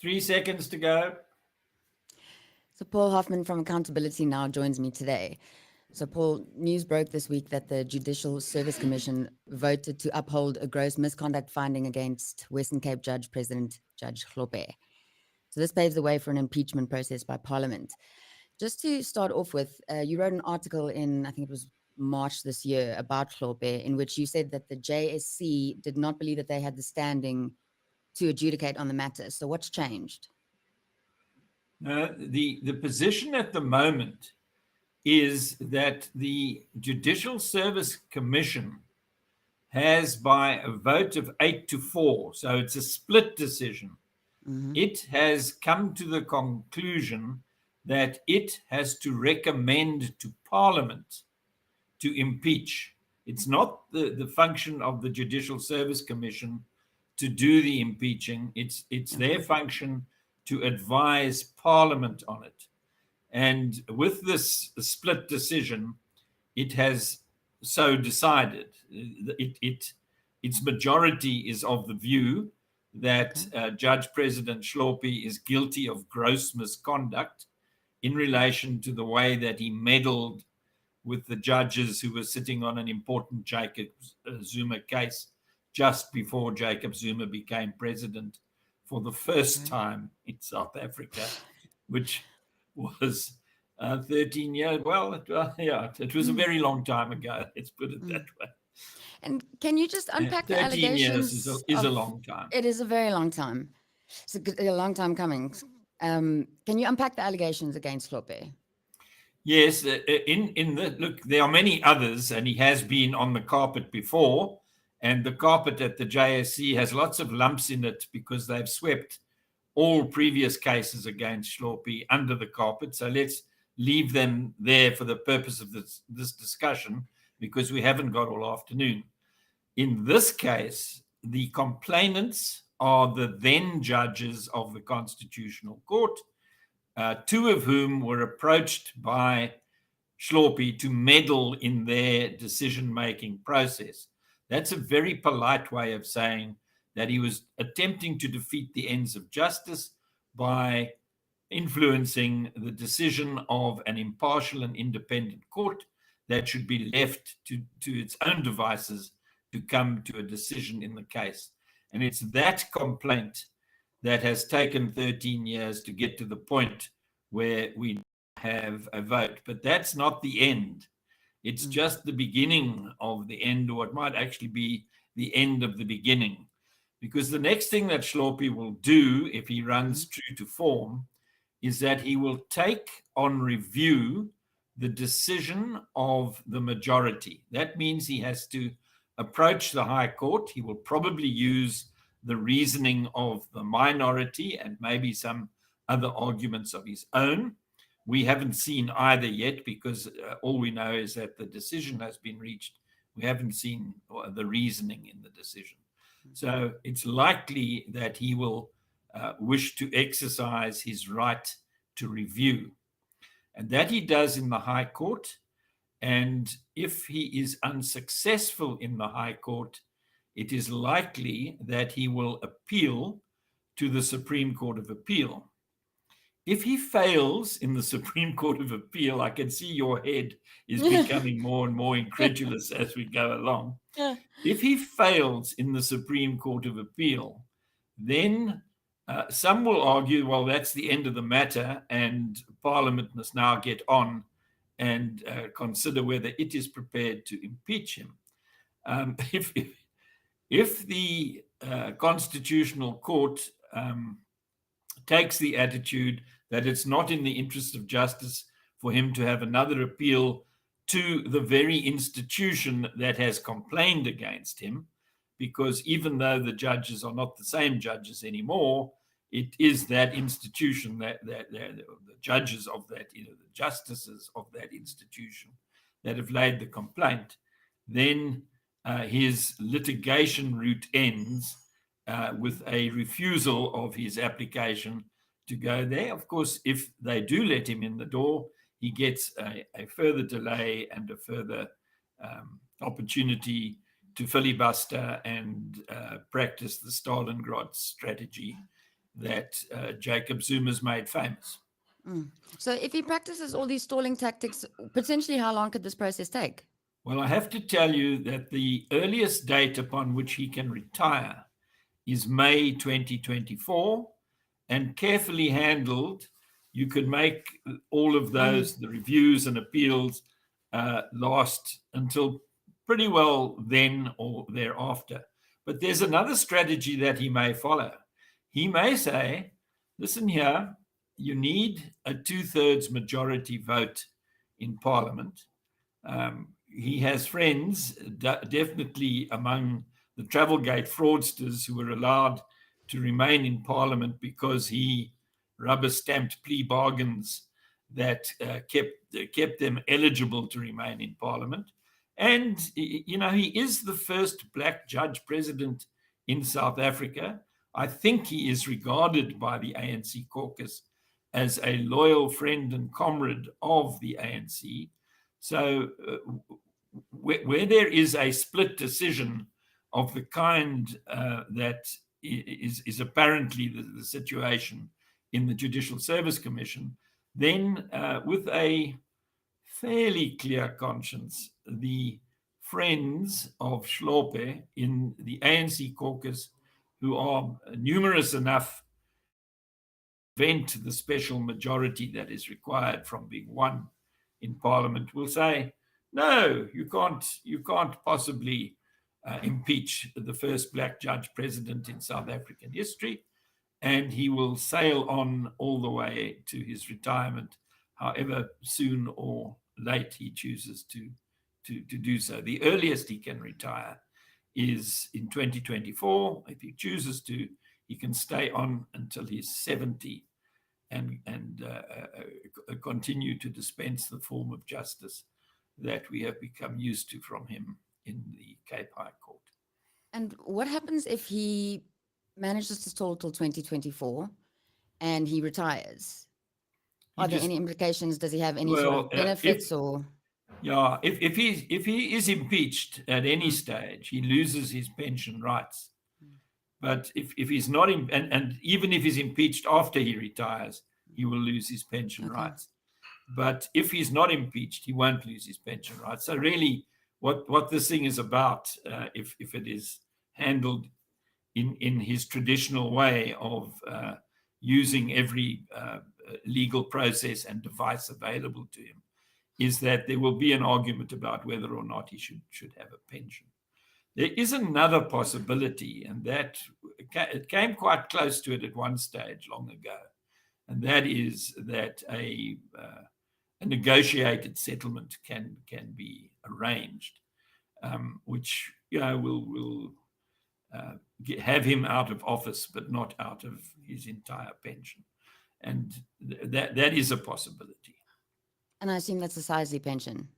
3 seconds to go. So Paul Hoffman from Accountability Now joins me today. So Paul, news broke this week that the Judicial Service Commission voted to uphold a gross misconduct finding against Western Cape Judge President Judge Hlophe. So this paves the way for an impeachment process by Parliament. Just to start off with, you wrote an article in, I think it was March this year, about Hlophe, in which you said that the JSC did not believe that they had the standing to adjudicate on the matter. So what's changed? The position at the moment is that the Judicial Service Commission has, by a vote of 8-4, so it's a split decision, it has come to the conclusion that it has to recommend to Parliament to impeach. It's not the function of the Judicial Service Commission to do the impeaching. It's their function to advise Parliament on it. And with this split decision, it has so decided. Its majority is of the view that Judge President Hlophe is guilty of gross misconduct in relation to the way that he meddled with the judges who were sitting on an important Jacob Zuma case just before Jacob Zuma became president for the first time in South Africa, which was 13 years. Well, it was a very long time ago. Let's put it that way. And can you just unpack the 13 allegations? years is a long time. It is a very long time. It's a long time coming. Can you unpack the allegations against Hlophe? Yes, look, there are many others, and he has been on the carpet before, and the carpet at the JSC has lots of lumps in it because they've swept all previous cases against Hlophe under the carpet. So let's leave them there for the purpose of this discussion, because we haven't got all afternoon. In this case, the complainants are the then judges of the Constitutional Court, two of whom were approached by Hlophe to meddle in their decision-making process. That's a very polite way of saying that he was attempting to defeat the ends of justice by influencing the decision of an impartial and independent court that should be left to its own devices to come to a decision in the case. And it's that complaint that has taken 13 years to get to the point where we have a vote. But that's not the end. It's just the beginning of the end, or it might actually be the end of the beginning. Because the next thing that Hlophe will do, if he runs true to form, is that he will take on review the decision of the majority. That means he has to approach the High Court. He will probably use the reasoning of the minority and maybe some other arguments of his own. We haven't seen either yet, because all we know is that the decision has been reached. We haven't seen the reasoning in the decision. So it's likely that he will wish to exercise his right to review, and that he does in the High Court. And if he is unsuccessful in the High Court, it is likely that he will appeal to the Supreme Court of Appeal. If he fails in the Supreme Court of Appeal, I can see your head is becoming more and more incredulous as we go along. If he fails in the Supreme Court of Appeal, then some will argue, well, that's the end of the matter, and Parliament must now get on and consider whether it is prepared to impeach him. If the Constitutional Court takes the attitude that it's not in the interest of justice for him to have another appeal to the very institution that has complained against him, because even though the judges are not the same judges anymore, it is that institution, that the judges of that, the justices of that institution that have laid the complaint, then his litigation route ends with a refusal of his application to go there. Of course, if they do let him in the door, he gets a further delay and a further opportunity to filibuster and practice the Stalingrad strategy, that Jacob Zuma's made famous. So if he practices all these stalling tactics, potentially how long could this process take? Well, I have to tell you that the earliest date upon which he can retire is May 2024, and carefully handled, you could make all of those, the reviews and appeals, last until pretty well then or thereafter. But there's another strategy that he may follow. He may say, listen here, you need a 2/3 majority vote in Parliament. He has friends, definitely among the Travelgate fraudsters, who were allowed to remain in Parliament because he rubber-stamped plea bargains that kept them eligible to remain in Parliament. And, you know, he is the first black judge president in South Africa. I think he is regarded by the ANC caucus as a loyal friend and comrade of the ANC. So where there is a split decision of the kind that is apparently the situation in the Judicial Service Commission, then with a fairly clear conscience, the friends of Hlophe in the ANC caucus, who are numerous enough to prevent the special majority that is required from being won in Parliament, will say, no, you can't possibly impeach the first black judge president in South African history, and he will sail on all the way to his retirement, however soon or late he chooses to do so. The earliest he can retire is in 2024. If he chooses to, he can stay on until he's 70 and continue to dispense the form of justice that we have become used to from him in the Cape High Court. And what happens if he manages to stall till 2024 and he retires? Are there any implications? Does he have any sort of benefits or? Yeah, if he is impeached at any stage, he loses his pension rights. But if he's not, and even if he's impeached after he retires, he will lose his pension rights. But if he's not impeached, he won't lose his pension rights. So really, what this thing is about, if it is handled in his traditional way of using every legal process and device available to him, is that there will be an argument about whether or not he should have a pension. There is another possibility, and that it came quite close to it at one stage long ago, and that is that a negotiated settlement can be arranged, which will have him out of office, but not out of his entire pension, and that is a possibility. And I assume that's a Sizely pension.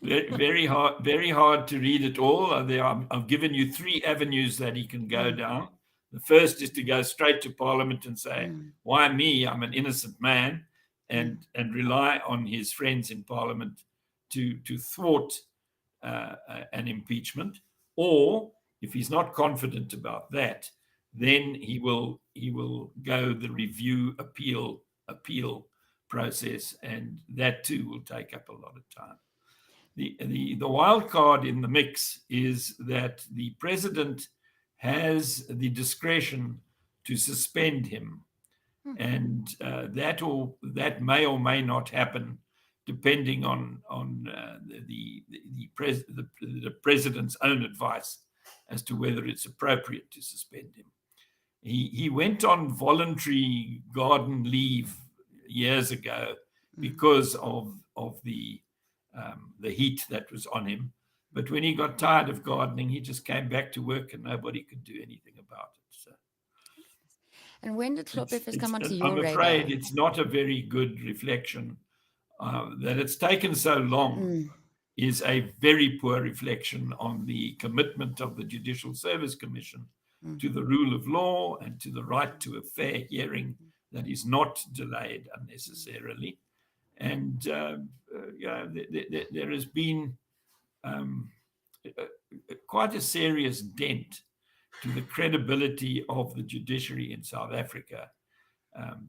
very hard to read it all. I've given you 3 avenues that he can go down. The first is to go straight to Parliament and say, why me? I'm an innocent man, and rely on his friends in Parliament to thwart an impeachment. Or if he's not confident about that, then he will go the review appeal process, and that too will take up a lot of time. The wild card in the mix is that the president has the discretion to suspend him, and that may or may not happen, depending on the president's own advice as to whether it's appropriate to suspend him. He went on voluntary garden leave years ago because of the heat that was on him. But when he got tired of gardening, he just came back to work, and nobody could do anything about it. So, and when did Hlophe first come onto your radar? I'm afraid it's not a very good reflection. That it's taken so long is a very poor reflection on the commitment of the Judicial Service Commission to the rule of law and to the right to a fair hearing that is not delayed unnecessarily. And there has been quite a serious dent to the credibility of the judiciary in South Africa.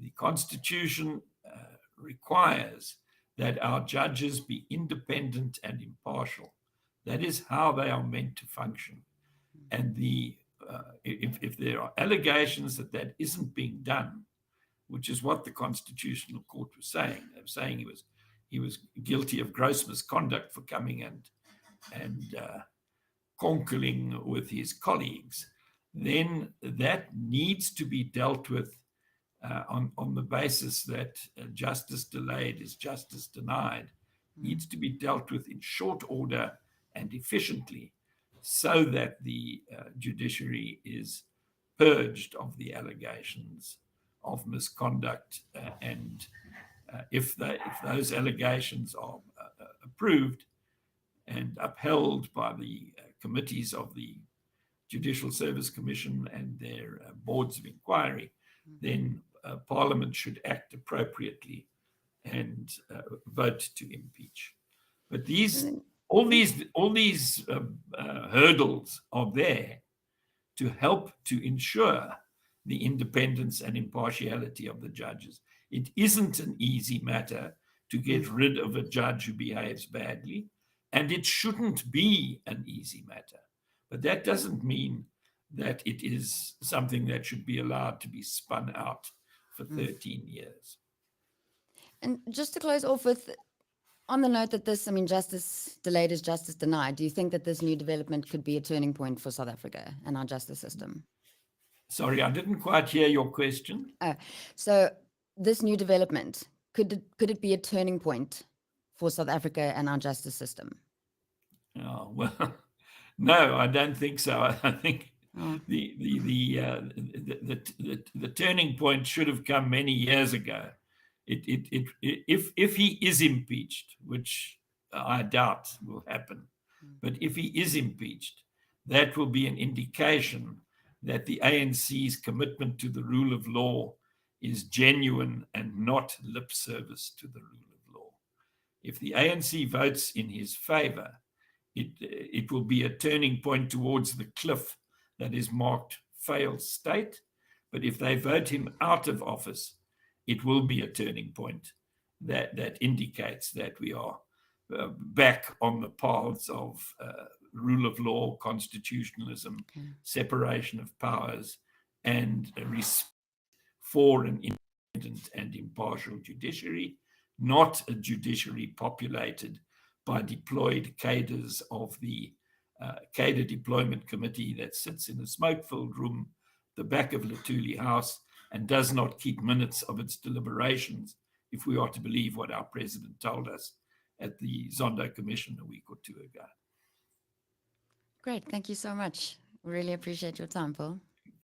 The Constitution requires that our judges be independent and impartial. That is how they are meant to function. And if there are allegations that that isn't being done, which is what the Constitutional Court was saying, they were saying he was guilty of gross misconduct for coming and conkling with his colleagues, then that needs to be dealt with on the basis that justice delayed is justice denied, needs to be dealt with in short order and efficiently, so that the judiciary is purged of the allegations of misconduct. And if those allegations are approved and upheld by the committees of the Judicial Service Commission and their boards of inquiry, then Parliament should act appropriately and vote to impeach. But all these hurdles are there to help to ensure the independence and impartiality of the judges. It isn't an easy matter to get rid of a judge who behaves badly, and it shouldn't be an easy matter. But that doesn't mean that it is something that should be allowed to be spun out for 13 years. And just to close off with, on the note that this, justice delayed is justice denied, do you think that this new development could be a turning point for South Africa and our justice system? Sorry, I didn't quite hear your question. So this new development, could it be a turning point for South Africa and our justice system? Oh, well, no, I don't think so. I think the turning point should have come many years ago. If he is impeached, which I doubt will happen, but if he is impeached, that will be an indication that the ANC's commitment to the rule of law is genuine and not lip service to the rule of law. If the ANC votes in his favor, it will be a turning point towards the cliff that is marked failed state. But if they vote him out of office, it will be a turning point that indicates that we are back on the paths of rule of law, constitutionalism, separation of powers, and a respect for an independent and impartial judiciary, not a judiciary populated by deployed cadres of the Cadre Deployment Committee that sits in a smoke-filled room, the back of Luthuli House, and does not keep minutes of its deliberations, if we are to believe what our president told us at the Zondo Commission a week or two ago. Great. Thank you so much. Really appreciate your time, Paul.